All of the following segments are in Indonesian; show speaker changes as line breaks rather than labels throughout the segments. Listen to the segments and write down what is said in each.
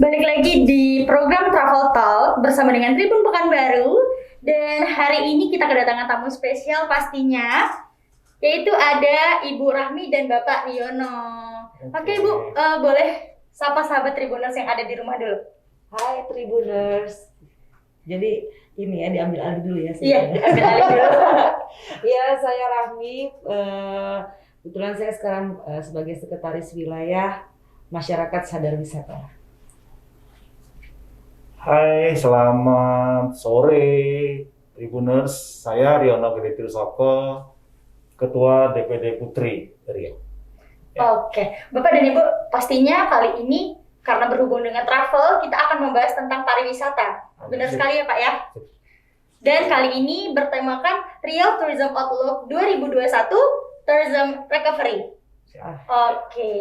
Balik lagi di program Travel Talk bersama dengan Tribun Pekanbaru. Dan hari ini kita kedatangan tamu spesial pastinya, yaitu ada Ibu Rahmi dan Bapak Riono. Oke Bu, boleh sapa sahabat Tribuners yang ada di rumah dulu.
Hai Tribuners. Jadi ini ya diambil alih dulu ya.
Iya, diambil alih dulu.
Ya, saya Rahmi. Kebetulan saya sekarang sebagai sekretaris wilayah Masyarakat Sadar Wisata.
Hai, selamat sore Tribuners. Saya Riono Gede Tirusoko, Ketua DPD Putri Riau. Ya.
Oke, Bapak dan Ibu, pastinya kali ini karena berhubung dengan travel, kita akan membahas tentang pariwisata. Benar sekali ya Pak ya? Dan kali ini bertemakan Riau Tourism Outlook 2021 Tourism Recovery. Oke,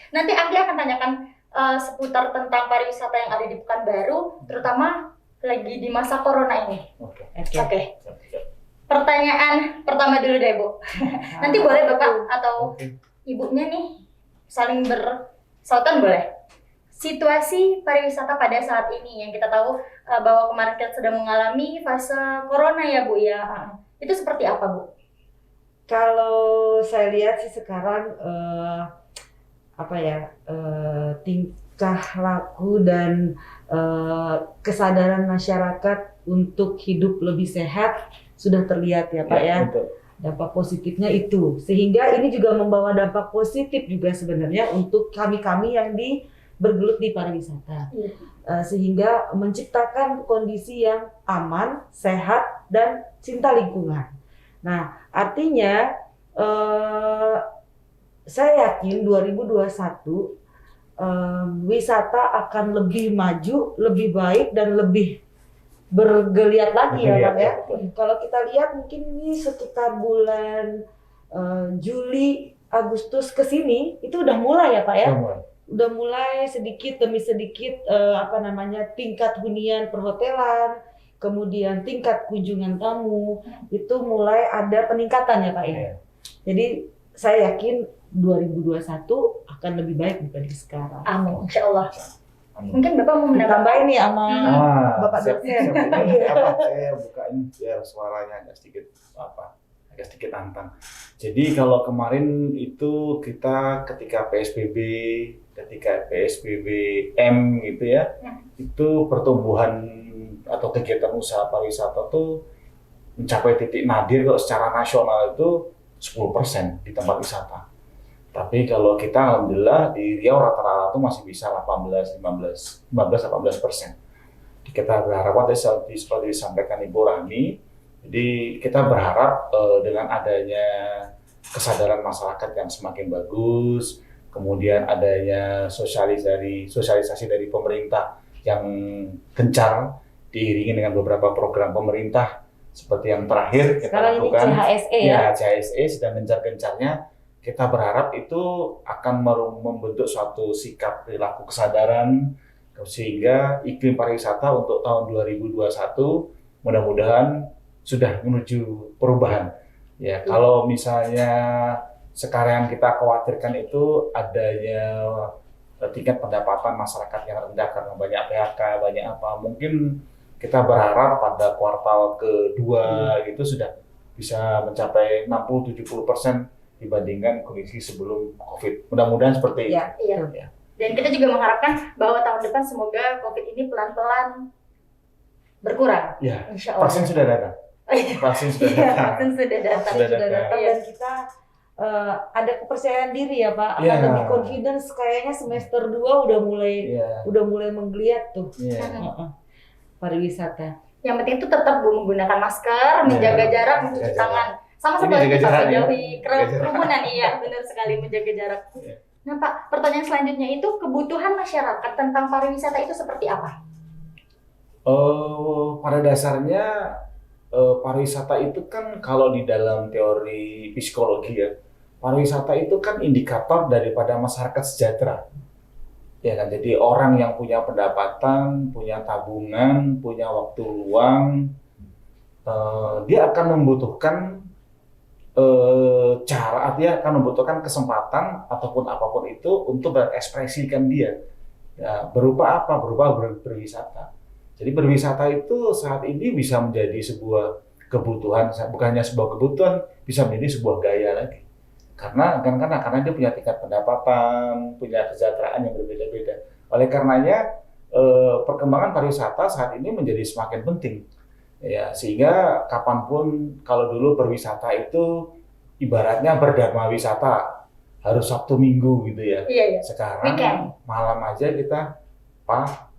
nanti Anggi akan tanyakan seputar tentang pariwisata yang ada di Pekanbaru, terutama lagi di masa corona ini.
Oke.
Pertanyaan pertama dulu deh Bu. Nanti boleh Bapak atau Ibunya nih saling bersautan boleh. Situasi pariwisata pada saat ini yang kita tahu bahwa kemarin kita sedang mengalami fase corona ya Bu ya. Itu seperti apa Bu?
Kalau saya lihat sih sekarang tingkah laku dan kesadaran masyarakat untuk hidup lebih sehat sudah terlihat ya Pak ya.
Betul.
Dampak positifnya itu, sehingga ini juga membawa dampak positif juga sebenarnya untuk kami-kami yang bergelut di pariwisata, sehingga menciptakan kondisi yang aman, sehat, dan cinta lingkungan. Nah, artinya saya yakin 2021 wisata akan lebih maju, lebih baik, dan lebih bergeliat lagi ya Pak ya. Kalau kita lihat mungkin ini sekitar bulan Juli, Agustus ke sini itu udah mulai ya Pak ya. Udah mulai sedikit demi sedikit tingkat hunian perhotelan, kemudian tingkat kunjungan tamu itu mulai ada peningkatan ya Pak ya. Jadi saya yakin 2021 akan lebih baik dibanding sekarang.
Amin, insya Allah. Mungkin Bapak mau menambahkan
ini sama Bapak dosen.
Saya bukain biar suaranya agak sedikit antang. Jadi kalau kemarin itu kita ketika PSBB M gitu ya, itu pertumbuhan atau kegiatan usaha pariwisata tuh mencapai titik nadir kalau secara nasional itu 10% di tempat wisata. Tapi kalau kita alhamdulillah di Riau rata-rata itu masih bisa 15-18%. Kita berharap seperti disampaikan Ibu Rahmi, jadi kita berharap dengan adanya kesadaran masyarakat yang semakin bagus, kemudian adanya sosialisasi dari pemerintah yang gencar, diiringi dengan beberapa program pemerintah seperti yang terakhir kita lakukan.
Sekarang ini CHSE ya?
CHSE sedang gencar-gencarnya. Kita berharap itu akan membentuk suatu sikap perilaku kesadaran sehingga iklim pariwisata untuk tahun 2021 mudah-mudahan sudah menuju perubahan. Ya, kalau misalnya sekarang yang kita khawatirkan itu adanya tingkat pendapatan masyarakat yang rendah karena banyak PHK, banyak apa. Mungkin kita berharap pada kuartal kedua itu sudah bisa mencapai 60-70% dibandingkan kondisi sebelum COVID. Mudah-mudahan seperti itu.
Iya. Dan kita juga mengharapkan bahwa tahun depan semoga COVID ini pelan-pelan berkurang.
Ya,
insya Allah.
Vaksin sudah datang. Vaksin sudah datang.
Dan kita ada kepercayaan diri ya Pak, akan lebih confidence kayaknya semester 2 udah mulai menggeliat tuh pariwisata.
Yang penting itu tetap menggunakan masker, menjaga jarak, mencuci tangan. Sama seperti kita menjauhi kerumunan, iya benar sekali menjaga jarak. Nah Pak, pertanyaan selanjutnya itu kebutuhan masyarakat tentang pariwisata itu seperti apa?
Pada dasarnya pariwisata itu kan kalau di dalam teori psikologi ya, pariwisata itu kan indikator daripada masyarakat sejahtera. Ya kan, jadi orang yang punya pendapatan, punya tabungan, punya waktu luang, dia akan membutuhkan dia akan membutuhkan kesempatan ataupun apapun itu untuk berekspresikan dia Ya, berupa apa? Berupa berwisata. Jadi berwisata itu saat ini bisa menjadi sebuah kebutuhan, bukannya sebuah kebutuhan, bisa menjadi sebuah gaya lagi. Karena dia punya tingkat pendapatan, punya kesejahteraan yang berbeda-beda. Oleh karenanya perkembangan pariwisata saat ini menjadi semakin penting. Ya, sehingga kapanpun kalau dulu berwisata itu ibaratnya berdharma wisata, harus Sabtu Minggu gitu ya.
Iya.
Sekarang
Weekend.
malam aja kita, Pak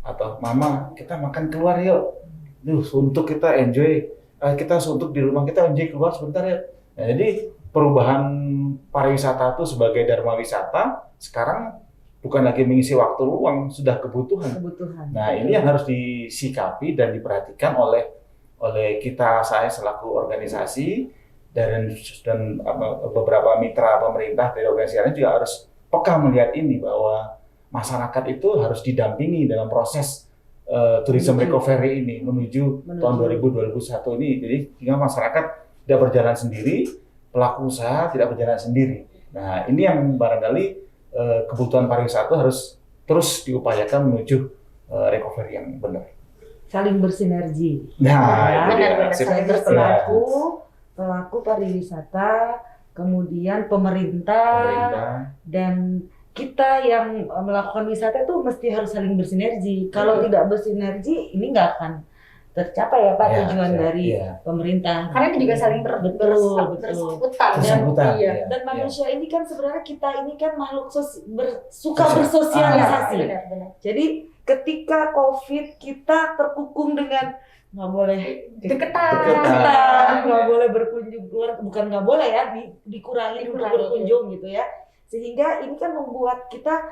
atau Mama, kita makan keluar yuk. Untuk kita enjoy, kita suntuk di rumah kita enjoy keluar sebentar ya. Nah, jadi perubahan pariwisata itu sebagai dharma wisata sekarang bukan lagi mengisi waktu luang, sudah kebutuhan. Nah, ini yang harus disikapi dan diperhatikan oleh saya selaku organisasi dan beberapa mitra pemerintah dari organisasi lain juga harus peka melihat ini bahwa masyarakat itu harus didampingi dalam proses tourism recovery ini menuju tahun 2021 ini. Jadi sehingga masyarakat tidak berjalan sendiri, pelaku usaha tidak berjalan sendiri. Nah, ini yang barangkali kebutuhan pariwisata harus terus diupayakan menuju recovery yang benar.
Saling bersinergi.
Nah,
benar.
Saling pelaku pariwisata, kemudian pemerintah. Dan kita yang melakukan wisata itu mesti harus saling bersinergi. Kalau tidak bersinergi, ini nggak akan tercapai ya Pak tujuan dari pemerintah.
Karena itu juga saling bersangkutan.
Dan manusia ini kan sebenarnya kita ini kan makhluk suka bersosialisasi.
Benar.
Jadi ketika COVID kita terkukung dengan nggak boleh
deketan,
nggak boleh berkunjung keluar, bukan nggak boleh ya, dikurangi untuk berkunjung gitu ya. Sehingga ini kan membuat kita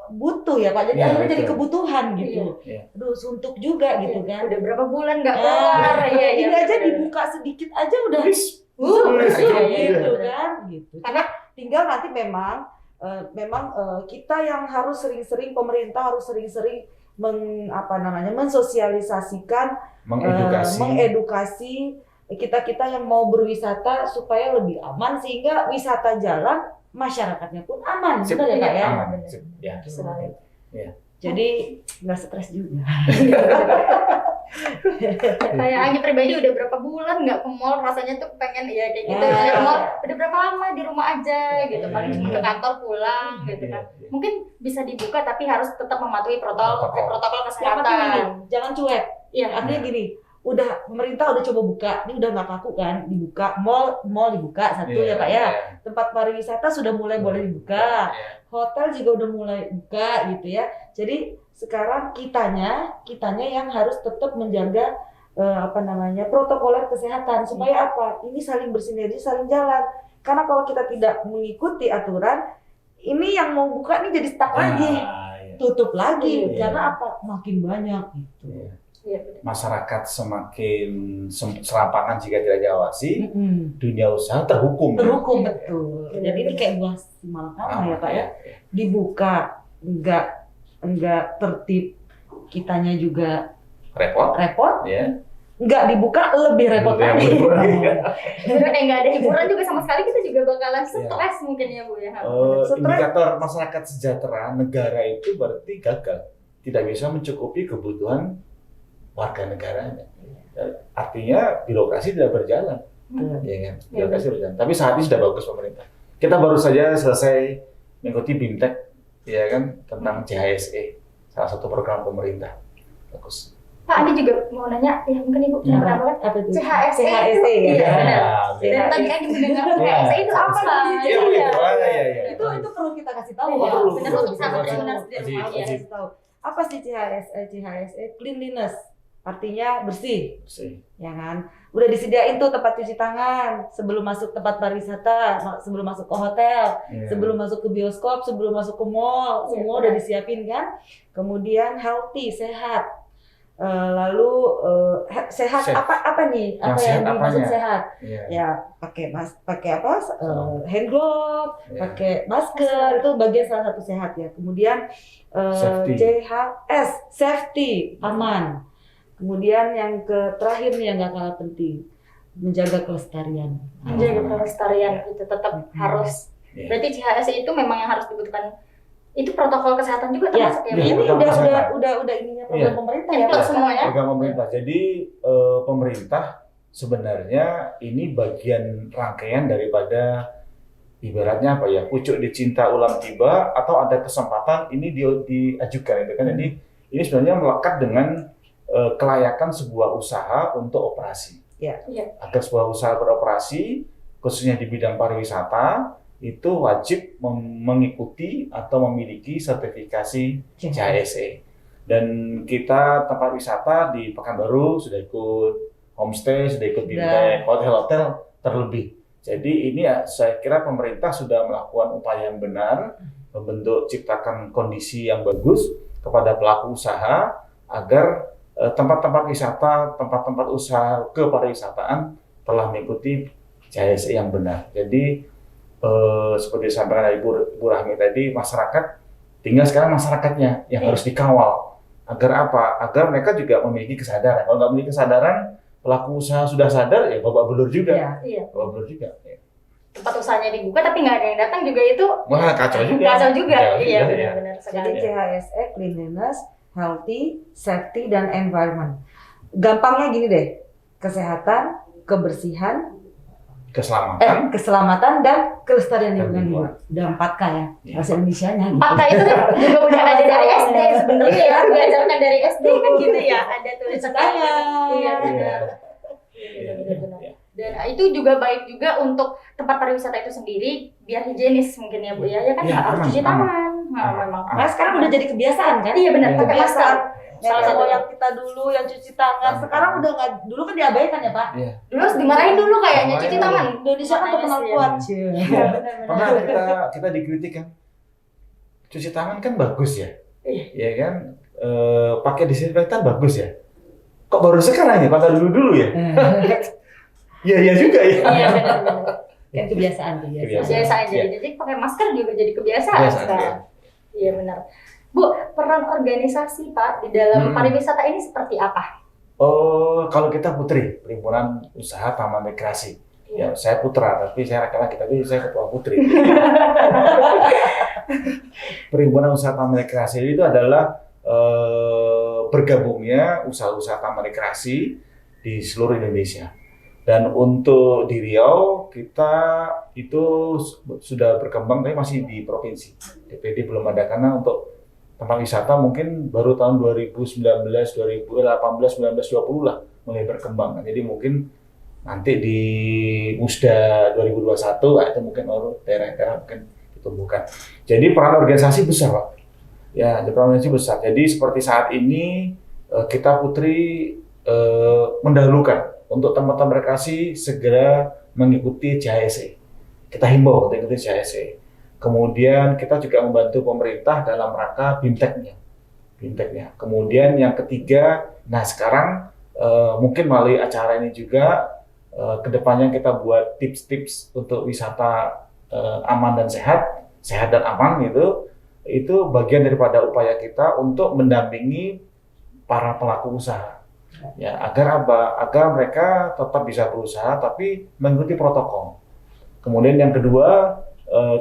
butuh ya Pak, jadi akhirnya jadi kebutuhan gitu. Aduh, suntuk juga gitu kan.
Udah berapa bulan nggak keluar.
Ini aja dibuka sedikit aja udah gitu kan. Gitu. Karena tinggal nanti memang kita yang harus sering-sering, pemerintah harus sering-sering mensosialisasikan, mengedukasi kita yang mau berwisata supaya lebih aman, sehingga wisata jalan masyarakatnya pun aman, benar ya Pak ya?
Aman. Ya.
Jadi nggak stres juga.
Kayak Anggi pribadi udah berapa bulan nggak ke mall, rasanya tuh pengen ya kayak gitu. Ke mall udah berapa lama di rumah aja gitu, paling cuma ke kantor pulang gitu kan. Mungkin bisa dibuka tapi harus tetap mematuhi protokol kesehatan.
Jangan cuek. Iya, artinya gini. Udah pemerintah udah coba buka, ini udah nggak kaku kan, dibuka mall dibuka satu ya Pak ya, tempat pariwisata sudah mulai boleh dibuka, hotel juga udah mulai buka gitu ya. Jadi sekarang kitanya yang harus tetap menjaga protokoler kesehatan supaya apa? Ini saling bersinergi, saling jalan. Karena kalau kita tidak mengikuti aturan, ini yang mau buka nih jadi stuck lagi, tutup lagi karena apa? Makin banyak gitu.
Masyarakat semakin serampangan jika tidak diawasi, dunia usaha terhukum
betul. Jadi ini kayak buah simalakama ya Pak ya. Dibuka enggak tertib, kitanya juga repot ya. Enggak dibuka lebih repot lagi.
Enggak ada hiburan juga sama sekali, kita juga bakalan stres mungkin ya Bu ya.
Indikator masyarakat sejahtera negara itu berarti gagal, tidak bisa mencukupi kebutuhan warga negaranya. Artinya birokrasi tidak berjalan. Ya kan? Birokrasi berjalan. Tapi saat ini sudah bagus pemerintah. Kita baru saja selesai mengikuti BIMTEK ya kan, tentang CHSE, salah satu program pemerintah. Bagus.
Pak, Andi juga mau nanya, ya mungkin Ibu kenapa kan? CHSE
ya.
Dan tadi Andi mendengar CHSE itu apa sih?
Itu perlu kita kasih tahu.
Benar, untuk sahabat yang benar di rumah ya.
Apa sih CHSE? Cleanliness. Artinya bersih, ya kan? Udah disediain tuh tempat cuci tangan sebelum masuk tempat pariwisata, sebelum masuk ke hotel, sebelum masuk ke bioskop, sebelum masuk ke mall, semua udah disiapin kan? Kemudian healthy, sehat. Lalu sehat apa nih? Apa yang dimaksud sehat? Ya pakai hand glove, pakai masker, itu bagian salah satu sehat ya. Kemudian CHS, safety, aman. Kemudian yang terakhir nih yang nggak kalah penting, menjaga kelestarian.
Menjaga kelestarian itu tetap harus. Berarti CHSE itu memang yang harus dibutuhkan Itu protokol kesehatan juga
Ya,
termasuk ya,
Iya,
ini
Bu?
udah ininya program
Iya.
pemerintah ya,
Template
Pak.
semuanya.
Program pemerintah. Jadi pemerintah sebenarnya ini bagian rangkaian daripada ibaratnya apa ya, pucuk dicinta ulang tiba atau ada kesempatan ini diajukan itu kan. Jadi ini sebenarnya melekat dengan kelayakan sebuah usaha untuk operasi.
Ya.
Iya.
Agar sebuah usaha beroperasi khususnya di bidang pariwisata itu wajib mengikuti atau memiliki sertifikasi JHSE. Dan kita tempat wisata di Pekanbaru sudah ikut homestay, sudah ikut bintang, hotel-hotel terlebih. Jadi ini ya, saya kira pemerintah sudah melakukan upaya yang benar, membentuk ciptakan kondisi yang bagus kepada pelaku usaha agar tempat-tempat wisata, tempat-tempat usaha kepariwisataan telah mengikuti JHSE yang benar. Jadi seperti disampaikan Ibu Rahmi tadi, masyarakat tinggal sekarang masyarakatnya yang harus dikawal. Agar apa? Agar mereka juga memiliki kesadaran. Kalau nggak memiliki kesadaran, pelaku usaha sudah sadar, ya babak belur juga.
Iya.
Babak belur juga. Ya.
Tempat usahanya dibuka tapi nggak ada yang datang juga itu
Wah, kacau juga.
kacau juga.
Kacau
Iya,
juga, ya.
benar-benar
Jadi
sekali.
JHSE cleanliness, healthy, safety, dan environment. Gampangnya gini deh, kesehatan, kebersihan,
Keselamatan.
dan kelestarian
Dan
lingkungan
lingkungan.
hidup. Udah 4K ya,
Iya.
bahasa Indonesianya gitu.
Fakta itu juga udah ada dari SD sebenarnya ya, diajarkan dari SD kan gitu ya, ada tulisannya. Iya, benar.
Iya,
Benar-benar.
iya.
Dan itu juga baik juga untuk tempat pariwisata itu sendiri biar higienis mungkin ya Bu ya, kan
Iya,
harus
aman,
cuci
aman.
tangan. Nah, memang.
Nah, sekarang udah jadi kebiasaan kan?
Iya benar,
Iya.
pakai masker.
Kebiasaan.
Salah
Nenek
satu
moyang kita dulu yang cuci tangan, sekarang udah nggak, dulu kan diabaikan ya Pak.
Iya.
Dulu harus dimarahin dulu kayaknya cuci tangan.
Indonesia kan terkenal
Iya.
kuat.
Iya.
Benar-benar.
Pernah kita dikritik kan, cuci tangan kan bagus ya,
Iya.
kan, pakai disinfektan bagus ya. Kok baru sekarang ya, pada dulu ya? Iya juga ya.
Iya benar-benar.
Kan kebiasaan.
Kebiasaan jadi pakai masker juga jadi kebiasaan
Kebiasaan,
sekarang. Iya benar. Bu, peran organisasi Pak di dalam pariwisata ini seperti apa?
Oh, kalau kita Putri, Perhimpunan Usaha Taman Rekreasi. Ya, saya putra, tapi saya laki-laki, tapi saya ketua Putri. Perhimpunan Usaha Taman Rekreasi itu adalah bergabungnya usaha-usaha taman rekreasi di seluruh Indonesia. Dan untuk di Riau, kita itu sudah berkembang, tapi masih di provinsi. DPD belum ada, karena untuk tempat wisata mungkin baru tahun 2019, 2018, 19, 20 lah mulai berkembang. Jadi mungkin nanti di Musda 2021, itu mungkin baru daerah-daerah mungkin ditumbuhkan. Jadi peran organisasi besar, Pak. Ya, peran organisasi besar. Jadi seperti saat ini, kita Putri mendahulukan untuk tempat-tempat rekreasi segera mengikuti JHSE. Kita himbau untuk mengikuti JHSE. Kemudian kita juga membantu pemerintah dalam rangka BIMTEK-nya. Kemudian yang ketiga, nah sekarang mungkin melalui acara ini juga kedepannya kita buat tips-tips untuk wisata aman dan sehat dan aman gitu. Itu bagian daripada upaya kita untuk mendampingi para pelaku usaha. Ya, agar apa? Agar mereka tetap bisa berusaha tapi mengikuti protokol. Kemudian yang kedua,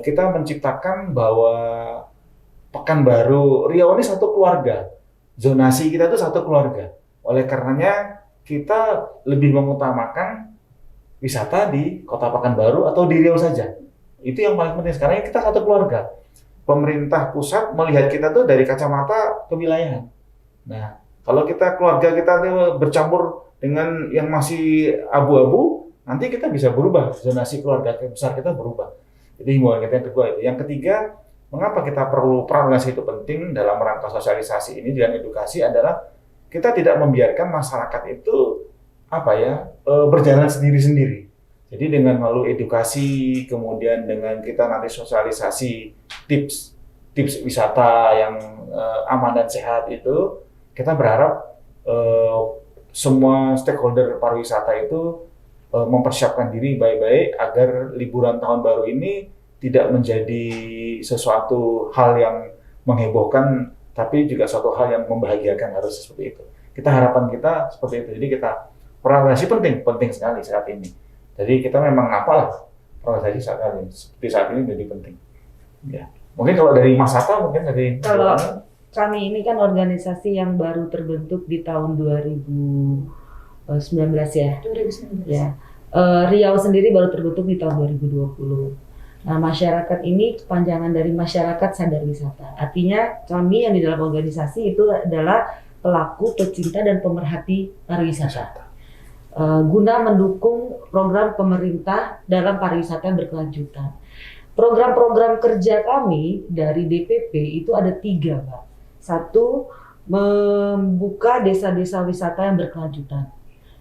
kita menciptakan bahwa Pekanbaru Riau ini satu keluarga. Zonasi kita itu satu keluarga. Oleh karenanya kita lebih mengutamakan wisata di Kota Pekanbaru atau di Riau saja. Itu yang paling penting. Sekarang kita satu keluarga. Pemerintah pusat melihat kita tuh dari kacamata kewilayahan. Nah, kalau kita keluarga kita bercampur dengan yang masih abu-abu, nanti kita bisa berubah. Zonasi keluarga besar kita berubah. Jadi himbauan kita yang kedua itu. Yang ketiga, mengapa kita perlu peran organisasi itu penting dalam rangka sosialisasi ini dan edukasi adalah kita tidak membiarkan masyarakat itu berjalan sendiri-sendiri. Jadi dengan melalui edukasi, kemudian dengan kita nanti sosialisasi tips wisata yang aman dan sehat itu, kita berharap semua stakeholder pariwisata itu mempersiapkan diri baik-baik agar liburan tahun baru ini tidak menjadi sesuatu hal yang menghebohkan, tapi juga suatu hal yang membahagiakan, harus seperti itu. Harapan kita seperti itu. Jadi peran organisasi penting sekali saat ini. Jadi kita memang apalah organisasi seperti saat ini jadi penting. Ya. Mungkin kalau dari Mas Hatta, mungkin dari
Kalau kami ini kan organisasi yang baru terbentuk di tahun 2019 ya.
2019.
Ya. Riau sendiri baru terbentuk di tahun 2020. Nah, masyarakat ini kepanjangan dari masyarakat sadar wisata. Artinya kami yang di dalam organisasi itu adalah pelaku, pecinta, dan pemerhati pariwisata. Guna mendukung program pemerintah dalam pariwisata yang berkelanjutan. Program-program kerja kami dari DPP itu ada 3, Pak. 1, membuka desa-desa wisata yang berkelanjutan.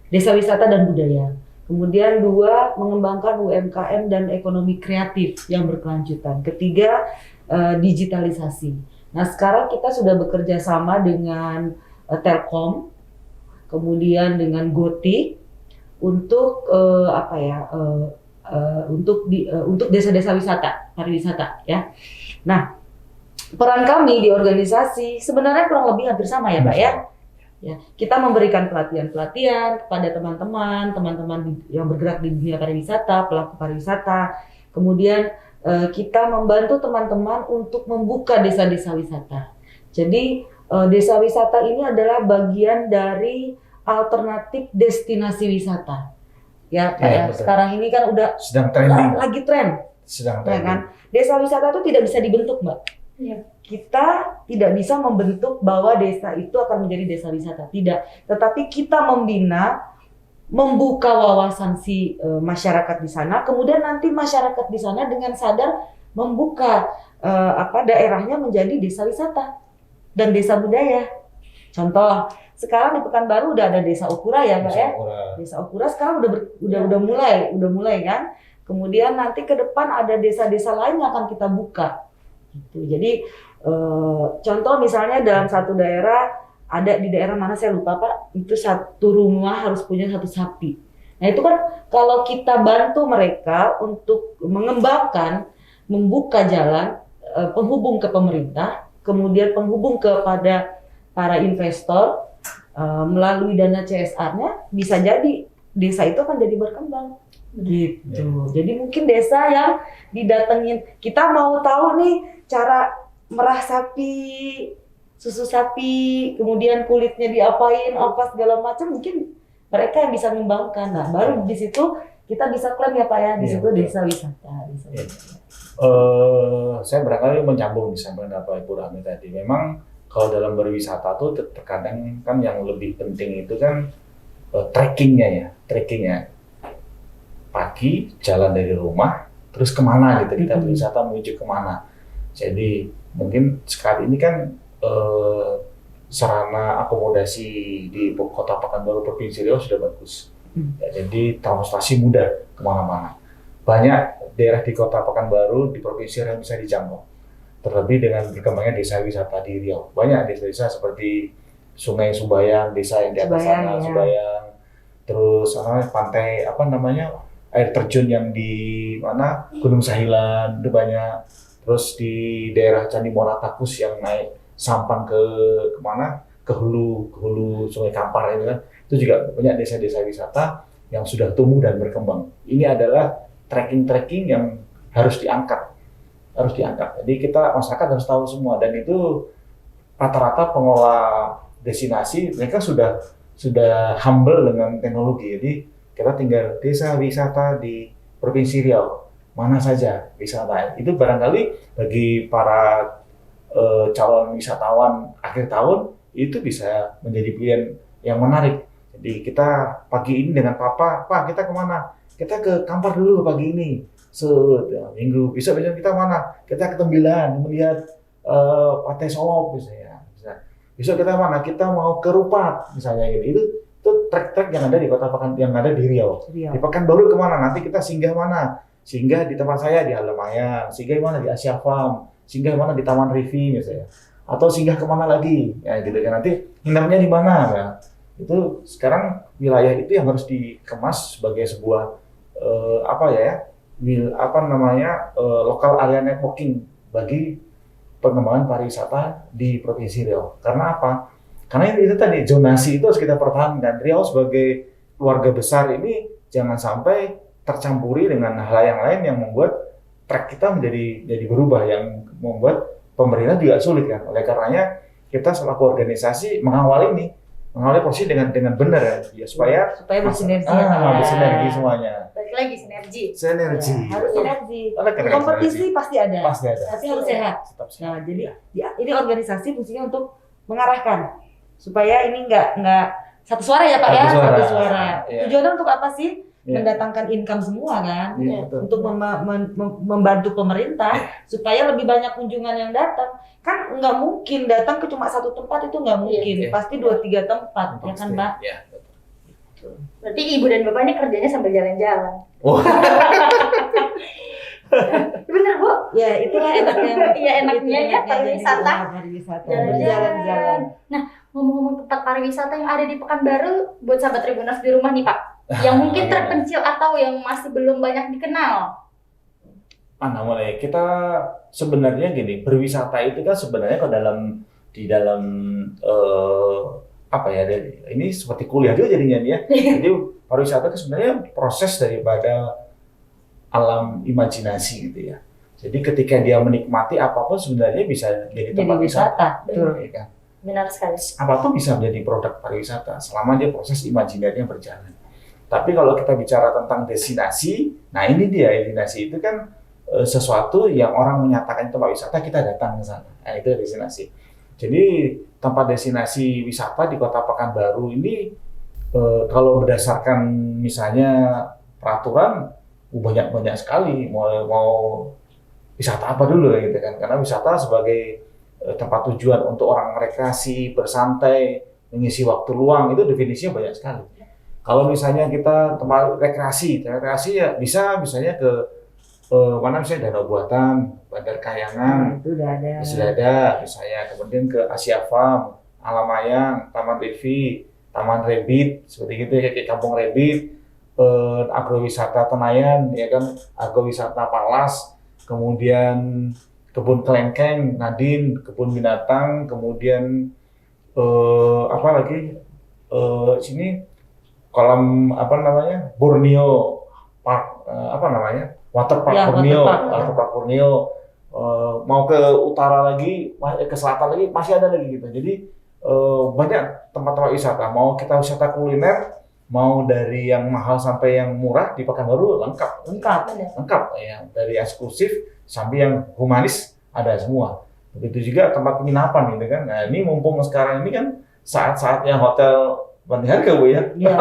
Desa wisata dan budaya. Kemudian 2, mengembangkan UMKM dan ekonomi kreatif yang berkelanjutan. 3, digitalisasi. Nah, sekarang kita sudah bekerja sama dengan Telkom, kemudian dengan Goti untuk untuk desa-desa wisata, pariwisata ya. Nah, peran kami di organisasi sebenarnya kurang lebih hampir sama ya, Pak ya. Ya, kita memberikan pelatihan-pelatihan kepada teman-teman yang bergerak di dunia pariwisata, pelaku pariwisata. Kemudian kita membantu teman-teman untuk membuka desa-desa wisata. Jadi desa wisata ini adalah bagian dari alternatif destinasi wisata. Ya, Pak ya. Sekarang ini kan udah
sedang trending.
Lagi tren.
Sedang
Ya
trending.
kan? Desa wisata itu tidak bisa dibentuk, Mbak.
Iya.
Kita tidak bisa membentuk bahwa desa itu akan menjadi desa wisata, tidak. Tetapi kita membina, membuka wawasan si masyarakat di sana, kemudian nanti masyarakat di sana dengan sadar membuka daerahnya menjadi desa wisata dan desa budaya. Contoh, sekarang di Pekanbaru udah ada desa Ukura ya, Pak ya. Desa Ukura sekarang udah mulai kan. Kemudian nanti ke depan ada desa-desa lain yang akan kita buka. Gitu. Jadi contoh misalnya dalam satu daerah, ada di daerah mana saya lupa Pak, itu satu rumah harus punya 1 sapi. Nah itu kan kalau kita bantu mereka untuk mengembangkan, membuka jalan, penghubung ke pemerintah, kemudian penghubung kepada para investor melalui dana CSR-nya, bisa jadi desa itu akan jadi berkembang. Gitu. Jadi mungkin desa yang didatengin, kita mau tahu nih cara merah sapi, susu sapi, kemudian kulitnya diapain, apa segala macam, mungkin mereka yang bisa mengembangkan. Nah, baru di situ kita bisa klaim ya Pak ya, di situ desa wisata.
Saya barangkali menyambung disampaikan apa Ibu Rahmi tadi. Memang kalau dalam berwisata tuh terkadang kan yang lebih penting itu kan trekkingnya. Pagi jalan dari rumah, terus kemana gitu, kita berwisata menuju kemana. Jadi mungkin sekarang ini kan sarana akomodasi di Kota Pekanbaru Provinsi Riau sudah bagus. Ya, jadi transportasi mudah kemana-mana. Banyak daerah di Kota Pekanbaru di Provinsi Riau bisa dijangkau. Terlebih dengan berkembangnya desa wisata di Riau. Banyak desa-desa seperti Sungai Subayang, desa yang di atas sana, Subayang. Terus pantai air terjun yang di mana Gunung Sahilan itu banyak. Terus di daerah Candi Muaratakus yang naik sampan ke kemana? Ke hulu Sungai Kampar itu kan. Itu juga banyak desa-desa wisata yang sudah tumbuh dan berkembang. Ini adalah trekking yang harus diangkat. Jadi kita masyarakat harus tahu semua, dan itu rata-rata pengelola destinasi mereka sudah humble dengan teknologi. Jadi kita tinggal desa wisata di Provinsi Riau, mana saja wisata. Itu barangkali bagi para calon wisatawan akhir tahun itu bisa menjadi pilihan yang menarik. Jadi kita pagi ini dengan Pak kita kemana? Kita ke Kampar dulu pagi ini. Minggu besok kita mana? Kita ke Tembilan melihat Pantai Solop misalnya. Besok kita mana? Kita mau ke Rupat misalnya gitu. Itu trek-trek yang ada di yang ada di Riau. Di Pekanbaru kemana? Nanti kita singgah mana? Singgah di tempat saya di Halemayan, singgah mana di Asia Farm, singgah mana di Taman Rivi misalnya, atau singgah kemana lagi? Ya gitu kan, nanti nginapnya di mana? Ya. Itu sekarang wilayah itu yang harus dikemas sebagai sebuah lokal area networking bagi pengembangan pariwisata di Provinsi Riau. Karena apa? Karena itu tadi, zonasi itu harus kita pertahankan. Riau sebagai keluarga besar ini jangan sampai tercampuri dengan hal yang lain yang membuat trek kita menjadi berubah, yang membuat pemerintah juga sulit kan. Oleh karenanya kita selaku organisasi mengawali proses dengan benar ya supaya
bersinergi ya.
bersinergi semuanya.
Balik lagi sinergi.
Sinergi.
Ya, harus sinergi.
Oleh karena
Kompetisi pasti ada.
Pasti ada.
Tapi harus sehat.
Tetap sehat.
Nah, jadi ya, ini organisasi fungsinya untuk mengarahkan supaya ini nggak satu suara ya Pak ya,
Satu suara.
satu suara.
Iya.
Tujuannya untuk apa sih?
Iya.
Mendatangkan income semua kan,
Iya, betul.
untuk membantu pemerintah supaya lebih banyak kunjungan yang datang. Kan nggak mungkin datang ke cuma satu tempat, itu nggak mungkin,
Iya.
pasti 2-3 tempat, ya kan Mbak?
Ya, betul.
Berarti ibu dan bapak ini kerjanya sambil jalan-jalan.
Oh.
Bener Bu?
Ya itulah enaknya.
Iya, enaknya ya, pariwisata.
Pariwisata,
Jalan-jalan.
berjalan-jalan.
Nah, ngomong-ngomong tempat pariwisata yang ada di Pekanbaru, buat sahabat Tribuners di rumah nih Pak, yang mungkin terpencil atau yang masih belum banyak dikenal.
Mulai kita sebenarnya gini, berwisata itu kan sebenarnya di dalam apa ya? Ini seperti kuliah juga jadinya ya. Jadi pariwisata itu sebenarnya proses daripada alam imajinasi gitu ya. Jadi ketika dia menikmati apapun sebenarnya bisa jadi tempat wisata.
Betul.
Ya kan?
Benar sekali.
Apapun bisa menjadi produk pariwisata selama dia proses imajinasinya berjalan. Tapi kalau kita bicara tentang destinasi, nah ini dia, destinasi itu kan sesuatu yang orang menyatakan tempat wisata, kita datang ke sana. Nah, itu destinasi. Jadi tempat destinasi wisata di Kota Pekanbaru ini kalau berdasarkan misalnya peraturan banyak sekali mau wisata apa dulu gitu kan. Karena wisata sebagai tempat tujuan untuk orang rekreasi, bersantai, mengisi waktu luang itu definisinya banyak sekali. Kalau misalnya kita tempat rekreasi ya bisa misalnya ke mana misalnya Danau Buatan, Bandar Kayangan,
Itu udah ada.
sudah ada misalnya, kemudian ke Asia Farm, Alamayang, Taman Devi, Taman Rebit, seperti gitu ya, kayak Kampung Rebit, agrowisata Tenayan, ya kan, agrowisata Palas, kemudian kebun kelengkeng, Nadine, kebun binatang, kemudian apa lagi sini kolam Borneo Park, Waterpark
Ya,
Borneo,
waterpark.
Waterpark Borneo. Mau ke utara lagi, ke selatan lagi masih ada lagi gitu. Jadi banyak tempat-tempat wisata. Mau kita wisata kuliner, mau dari yang mahal sampai yang murah di Pekanbaru lengkap ya, dari eksklusif sampai yang humanis ada semua. Begitu juga tempat penginapan gitu kan. Nah ini mumpung sekarang ini kan saat-saatnya hotel banding harga Bu ya.
Iya.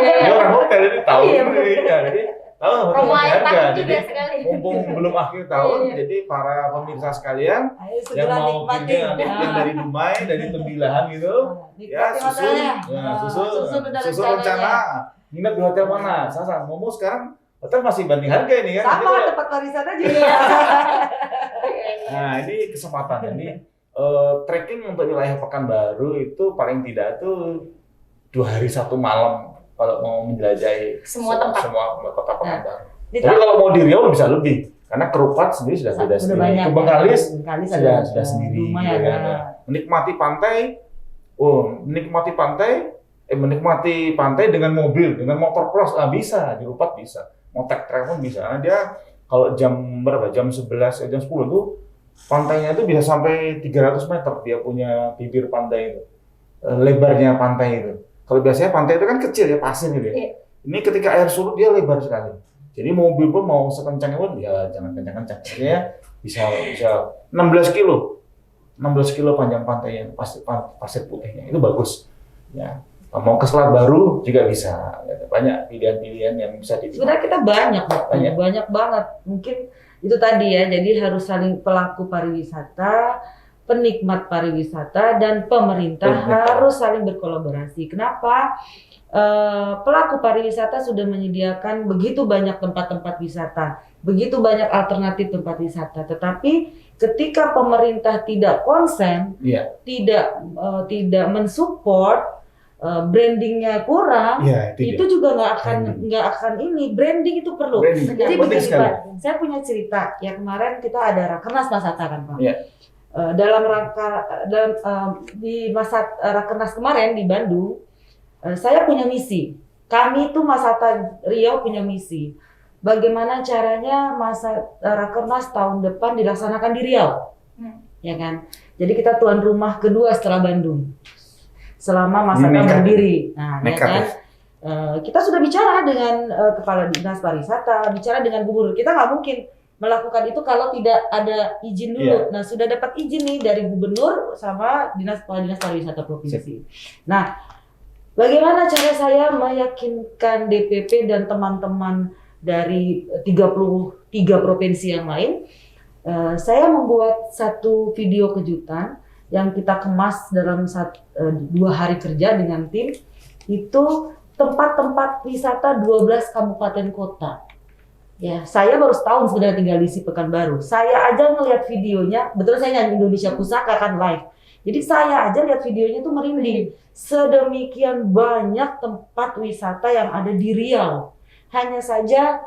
Ini orang hotel ini tahu
Iya,
ya, jadi tahu hotel
Promo
banding
air
harga.
tahun
Jadi
juga sekali.
mumpung belum akhir tahun,
Iya.
jadi para pemirsa sekalian
Ayo
yang
segera
mau
nikmatin.
pindah dari Dumai, dari Tembilahan gitu, ya
Nikmatin
susun,
hotelnya.
susun
udah
rencana,
rencananya.
nginep di hotel mana? Sasa, ngomong sekarang hotel masih banding harga ini kan? Jadi
Sama
kalau-
tempat pariwisata juga.
Iya.
Nah ini kesempatan ini trekking untuk wilayah Pekanbaru itu paling tidak tuh 2 hari 1 malam kalau mau menjelajahi
Semua tempat.
semua kota Pekanbaru.
Di
Tapi kalau mau di Riau bisa lebih karena Kerupat sendiri sudah beda
udah
sendiri.
banyak.
Ke Bengkalis
Bengkalis
sudah sendiri.
Dumai
gitu
ada.
kan. Menikmati pantai dengan mobil, dengan motor cross bisa di Rupat bisa, mau tag trail pun bisa. Nah, dia kalau jam 11, jam 10 tuh pantainya itu bisa sampai 300 meter dia punya bibir pantai itu, lebarnya pantai itu. Kalau biasanya pantai itu kan kecil ya, pasir gitu ya.
Iya.
Ini ketika air surut dia lebar sekali. Jadi mobil pun mau sekencangnya pun ya jangan kencang-kencang. Artinya bisa 16 kilo panjang pantainya, pasir putihnya itu bagus. Ya, mau ke Selat Baru juga bisa. Banyak pilihan-pilihan yang bisa dipakai.
Sebenarnya kita banyak, Pak.
Banyak.
Banyak banget. Mungkin itu tadi ya. Jadi harus saling pelaku pariwisata, penikmat pariwisata, dan pemerintah harus saling berkolaborasi. Kenapa? Pelaku pariwisata sudah menyediakan begitu banyak tempat-tempat wisata, begitu banyak alternatif tempat wisata. Tetapi ketika pemerintah tidak konsen,
Iya.
tidak mensupport, brandingnya kurang,
Iya,
itu juga nggak akan ini. Branding itu perlu.
Branding.
Jadi
Penting
begini
sekali.
Pak, saya punya cerita. Ya kemarin kita ada Rakernas Masata kan Pak.
Iya.
Di masa Rakernas kemarin di Bandung, saya punya misi. Kami tuh Masata Riau punya misi. Bagaimana caranya masa Rakernas tahun depan dilaksanakan di Riau? ya kan. Jadi kita tuan rumah kedua setelah Bandung selama masa
Nekat.
berdiri. Nah, ya
Nekat,
kan.
ya?
Kita sudah bicara dengan kepala dinas pariwisata, bicara dengan gubernur. Kita nggak mungkin melakukan itu kalau tidak ada izin dulu. Nah, sudah dapat izin nih dari gubernur sama dinas pariwisata provinsi. Nah, bagaimana cara saya meyakinkan DPP dan teman-teman dari 33 provinsi yang lain? Saya membuat satu video kejutan yang kita kemas dalam 2 hari kerja dengan tim. Itu tempat-tempat wisata 12 kabupaten kota. Ya, saya baru setahun sebenarnya tinggal di Pekanbaru. Saya aja ngelihat videonya, betul saya nyanyi Indonesia Pusaka kan live. Jadi saya aja lihat videonya tuh merinding. Sedemikian banyak tempat wisata yang ada di Riau. Hanya saja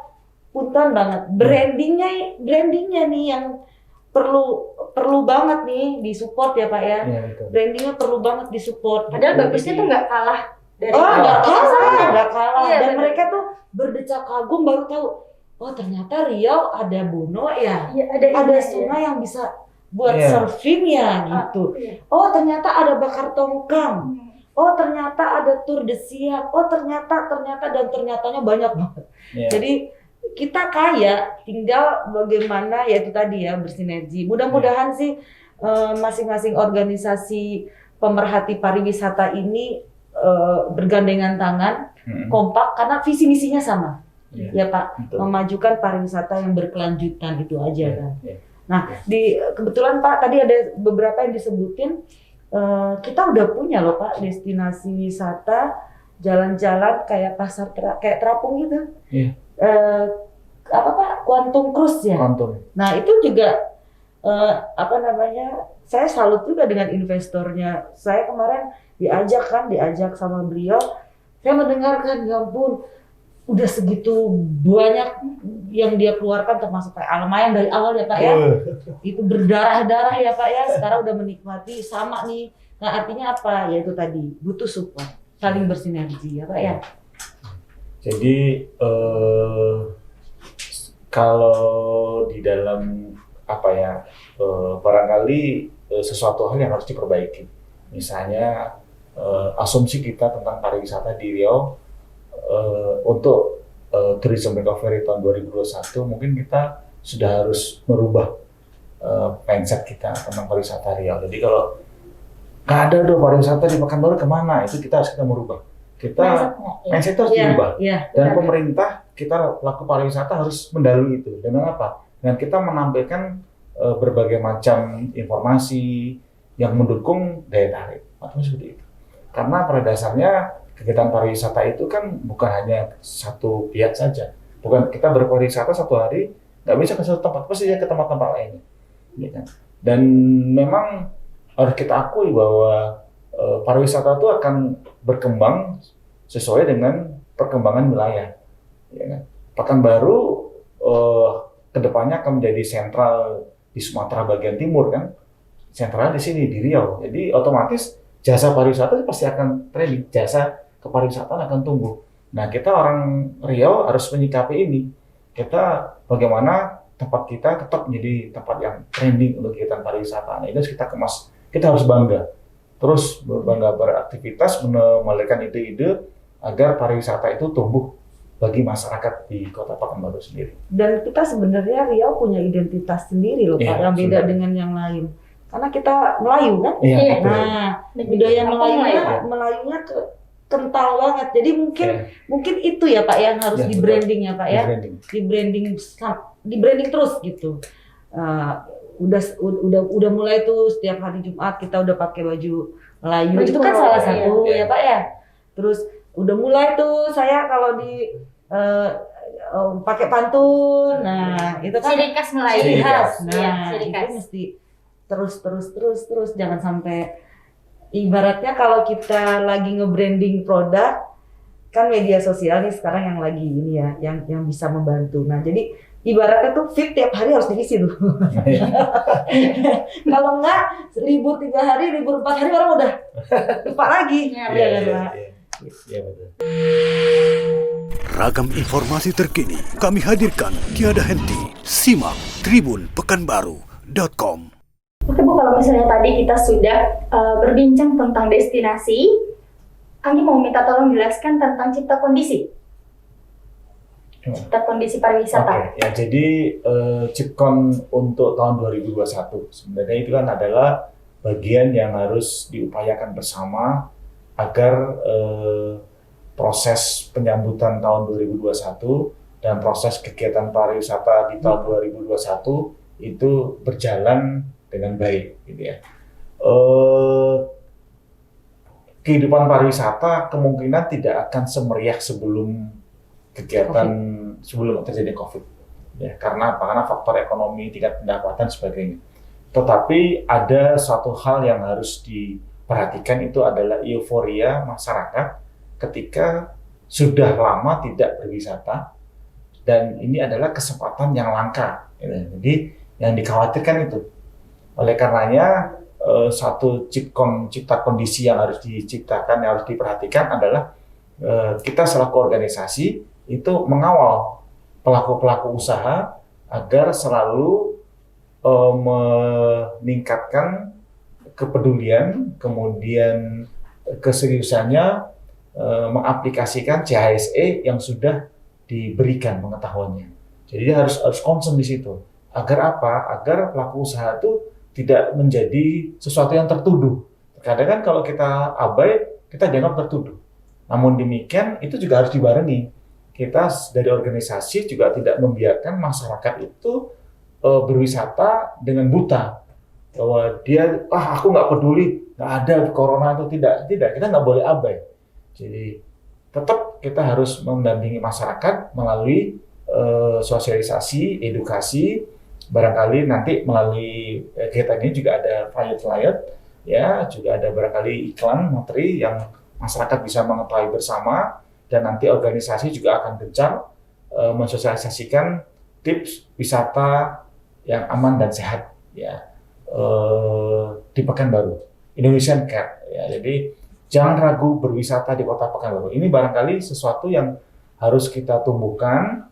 punten banget. Brandingnya nih yang perlu banget nih disupport ya Pak ya.
Iya, betul.
Brandingnya perlu banget disupport.
Padahal bagusnya tuh nggak kalah dari
nggak kalah.
Iya,
Dan
benar.
mereka tuh berdecak kagum baru tahu, oh ternyata Riau ada Bono ya,
Iya,
ada sungai yang bisa buat
Iya.
surfing ya gitu.
Iya.
Oh ternyata ada bakar tongkang. Oh ternyata ada Tour de Siak. Oh ternyata dan ternyatanya banyak banget.
Iya.
Jadi kita kaya, tinggal bagaimana ya itu tadi ya bersinergi. Mudah-mudahan sih masing-masing organisasi pemerhati pariwisata ini bergandengan tangan, kompak karena visi misinya sama.
Iya.
Ya Pak,
Betul.
memajukan pariwisata yang berkelanjutan itu aja kan.
Iya.
Nah, kebetulan Pak tadi ada beberapa yang disebutin, kita udah punya loh Pak destinasi wisata jalan-jalan kayak kayak terapung gitu.
Iya.
Apa Pak? Quantum Cruise ya.
Kontum.
Nah, itu juga saya salut juga dengan investornya. Saya kemarin diajak sama beliau. Saya mendengarkan, ya ampun, udah segitu banyak yang dia keluarkan termasuk kayak Almayan dari awal ya Pak ya. Itu berdarah-darah ya Pak ya. Sekarang udah menikmati sama nih. Nah, artinya apa? Ya itu tadi, butuh support, saling bersinergi ya Pak ya.
Jadi kalau di dalam barangkali sesuatu hal yang harus diperbaiki. Misalnya asumsi kita tentang pariwisata di Riau untuk tourism recovery tahun 2021 mungkin kita sudah harus merubah mindset kita tentang pariwisata Riau. Jadi kalau nggak ada pariwisata di Pekanbaru kemana, itu kita harus merubah. Mindset harus dirubah.
Iya.
Dan pemerintah, kita pelaku pariwisata harus mendalui itu. Dengan apa? Dengan kita menampilkan berbagai macam informasi yang mendukung daya tarik. Maksudnya seperti itu. Karena pada dasarnya kegiatan pariwisata itu kan bukan hanya satu pihak saja. Bukan kita berpariwisata satu hari, nggak bisa ke satu tempat, pasti ke tempat-tempat lainnya. Gitu. Dan memang harus kita akui bahwa pariwisata itu akan berkembang sesuai dengan perkembangan wilayah. Ya kan? Pekanbaru kedepannya akan menjadi sentral di Sumatera bagian timur kan, sentral di sini di Riau. Jadi otomatis jasa pariwisata pasti akan trending, jasa kepariwisataan akan tumbuh. Nah kita orang Riau harus menyikapi ini. Kita bagaimana tempat kita tetap menjadi tempat yang trending untuk kegiatan pariwisata. Nah, itu harus kita kemas. Kita harus bangga. Terus berbangga beraktivitas, melahirkan ide-ide agar pariwisata itu tumbuh bagi masyarakat di Kota Pekanbaru sendiri.
Dan kita sebenarnya Riau punya identitas sendiri loh Pak,
Iya,
yang beda
sudah.
dengan yang lain. Karena kita Melayu kan?
Iya,
Iya.
betul.
Nah, budaya Melayunya kental banget. Jadi mungkin itu ya Pak yang harus
Ya,
di
betul.
branding ya Pak ya.
Branding.
Di branding terus gitu. Udah mulai tuh setiap hari Jumat kita udah pakai baju Melayu.
Baju
Itu kan
koko,
salah
iya.
satu
Iya.
ya Pak ya. Terus udah mulai tuh saya kalau di pakai pantun. Nah, itu kan
Ciri khas Melayu.
ciri khas.
Iya,
Nah,
ciri
itu
khas.
mesti terus jangan sampai ibaratnya kalau kita lagi nge-branding produk kan media sosial nih sekarang yang lagi ini ya, yang bisa membantu. Nah, jadi ibaratnya tuh fit tiap hari harus diisi tuh. Kalau enggak libur 3 hari, libur 4 hari orang udah lupa lagi.
Iya,
Iya kan, Pak?
Iya, betul.
Ragam informasi terkini kami hadirkan tiada henti. Simak tribunpekanbaru.com.
Oke Bu, kalau misalnya tadi kita sudah berbincang tentang destinasi, Anggi mau minta tolong jelaskan tentang cipta kondisi. Cipta kondisi pariwisata.
Oke, ya jadi Cipkon untuk tahun 2021 sebenarnya itu kan adalah bagian yang harus diupayakan bersama agar proses penyambutan tahun 2021 dan proses kegiatan pariwisata di tahun 2021 itu berjalan dengan baik, gitu ya. Kehidupan pariwisata kemungkinan tidak akan semeriah sebelum kegiatan sebelum terjadi COVID, ya karena apa? Karena faktor ekonomi, tingkat pendapatan sebagainya. Tetapi ada suatu hal yang harus diperhatikan, itu adalah euforia masyarakat ketika sudah lama tidak berwisata, dan ini adalah kesempatan yang langka. Jadi yang dikhawatirkan itu. Oleh karenanya satu cipta kondisi yang harus diciptakan, yang harus diperhatikan adalah kita selaku organisasi itu mengawal pelaku-pelaku usaha agar selalu meningkatkan kepedulian, kemudian keseriusannya mengaplikasikan CHSE yang sudah diberikan pengetahuannya. Jadi dia harus concern di situ. Agar apa? Agar pelaku usaha itu tidak menjadi sesuatu yang tertuduh. Kadang kan kalau kita abai, kita dianggap tertuduh. Namun demikian, itu juga harus dibarengi. Kita dari organisasi juga tidak membiarkan masyarakat itu berwisata dengan buta. Bahwa dia, aku nggak peduli, nggak ada corona itu tidak. Kita nggak boleh abai. Jadi tetap kita harus mendampingi masyarakat melalui sosialisasi, edukasi. Barangkali nanti melalui kegiatan ini juga ada flyer, ya, juga ada barangkali iklan, materi yang masyarakat bisa mengetahui bersama, dan nanti organisasi juga akan gencar mensosialisasikan tips wisata yang aman dan sehat, ya, di Pekanbaru, Indonesian Care, ya. Jadi jangan ragu berwisata di Kota Pekanbaru. Ini barangkali sesuatu yang harus kita tumbuhkan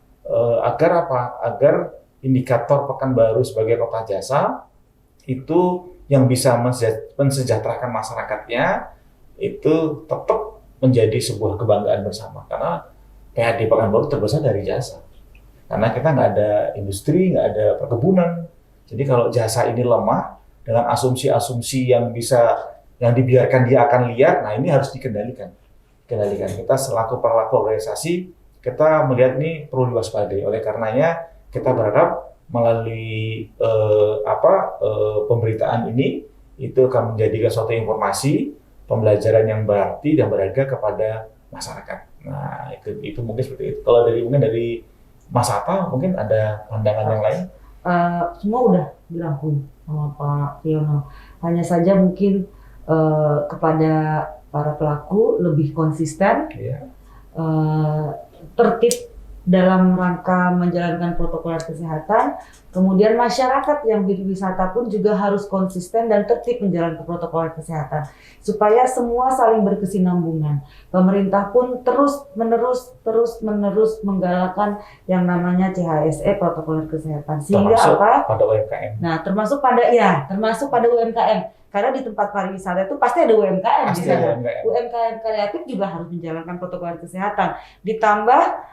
agar apa? Agar indikator Pekanbaru sebagai kota jasa itu yang bisa mensejahterakan masyarakatnya itu tetap menjadi sebuah kebanggaan bersama, karena PHD Pekanbaru terbesar dari jasa, karena kita nggak ada industri, nggak ada perkebunan. Jadi kalau jasa ini lemah dengan asumsi-asumsi yang dibiarkan dia akan liar, nah ini harus dikendalikan. Kita selaku pelaku organisasi, kita melihat ini perlu diwaspadai. Oleh karenanya kita berharap melalui pemberitaan ini itu akan menjadikan suatu informasi, pembelajaran yang berarti dan berharga kepada masyarakat. Nah, itu mungkin seperti itu. Kalau dari Mas Atta mungkin ada pandangan yang lain?
Semua udah dirangkum sama Pak Yono. Hanya saja mungkin kepada para pelaku lebih konsisten, tertib dalam rangka menjalankan protokol kesehatan. Kemudian masyarakat yang berwisata pun juga harus konsisten dan tertib menjalankan protokol kesehatan supaya semua saling berkesinambungan. Pemerintah pun terus menerus menggalakkan yang namanya CHSE protokol kesehatan, sehingga
termasuk
apa?
Pada UMKM.
Nah, termasuk pada UMKM. Karena di tempat pariwisata itu pasti ada UMKM di sana. UMKM kreatif juga harus menjalankan protokol kesehatan. Ditambah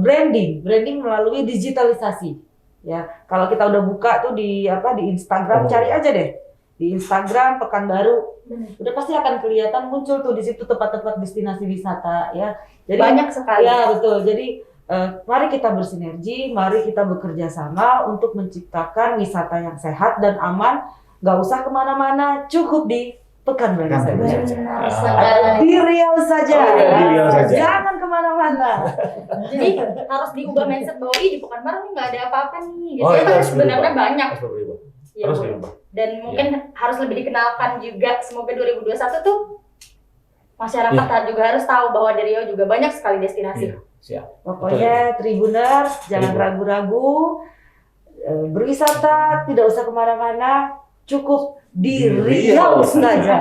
branding melalui digitalisasi. Ya, kalau kita udah buka tuh di Instagram, cari aja deh di Instagram Pekanbaru, udah pasti akan kelihatan muncul tuh di situ tempat-tempat destinasi wisata, ya. Jadi
banyak sekali.
Ya betul. Jadi mari kita bersinergi, mari kita bekerja sama untuk menciptakan wisata yang sehat dan aman. Nggak usah kemana-mana, cukup di Pekanbaru saja. Di Riau saja. Jangan kemana-mana.
Jadi harus diubah mindset bahwa di Pekanbaru nggak ada apa-apa nih.
Oh, itu harus
sebenarnya banyak.
Harus berubah.
Dan mungkin harus lebih dikenalkan juga. Semoga 2021 tuh masyarakat juga harus tahu bahwa di Riau juga banyak sekali destinasi.
Siap.
Pokoknya Tribuners jangan ragu-ragu, berwisata tidak usah kemana-mana, cukup di Riau saja.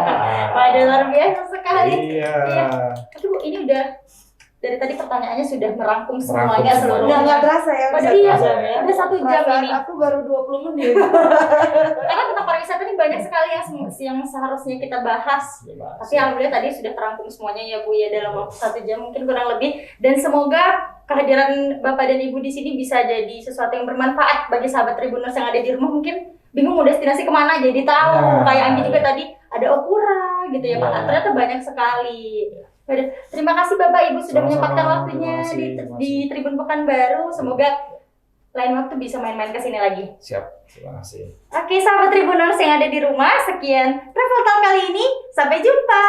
Pada luar biasa sekali.
Iya.
Tapi Bu, ini udah dari tadi pertanyaannya sudah merangkum semuanya
Merangkum
seluruhnya.
Nggak terasa ya.
Waduh,
Satu
iya,
jam ya.
udah 1 jam
Perasaan
ini.
aku baru 20 menit.
Karena tentang pariwisata ini banyak sekali yang seharusnya kita bahas. Tapi alhamdulillah tadi sudah terangkum semuanya ya Bu ya dalam waktu 1 jam mungkin kurang lebih. Dan semoga kehadiran Bapak dan Ibu di sini bisa jadi sesuatu yang bermanfaat bagi sahabat Tribuners yang ada di rumah. Mungkin bingung mau destinasi kemana, jadi tahu.
Nah,
Kayak Anggi juga
ya.
tadi ada Okura gitu ya Pak.
Ya.
Ternyata banyak sekali. Yaudah, terima kasih Bapak Ibu sudah
Sama-sama,
menyempatkan waktunya
terima kasih, terima
di
kasih.
Tribun Pekanbaru. Semoga lain waktu bisa main-main ke sini lagi.
Siap, terima kasih.
Oke, sahabat Tribuners yang ada di rumah, sekian Travel Talk kali ini. Sampai jumpa.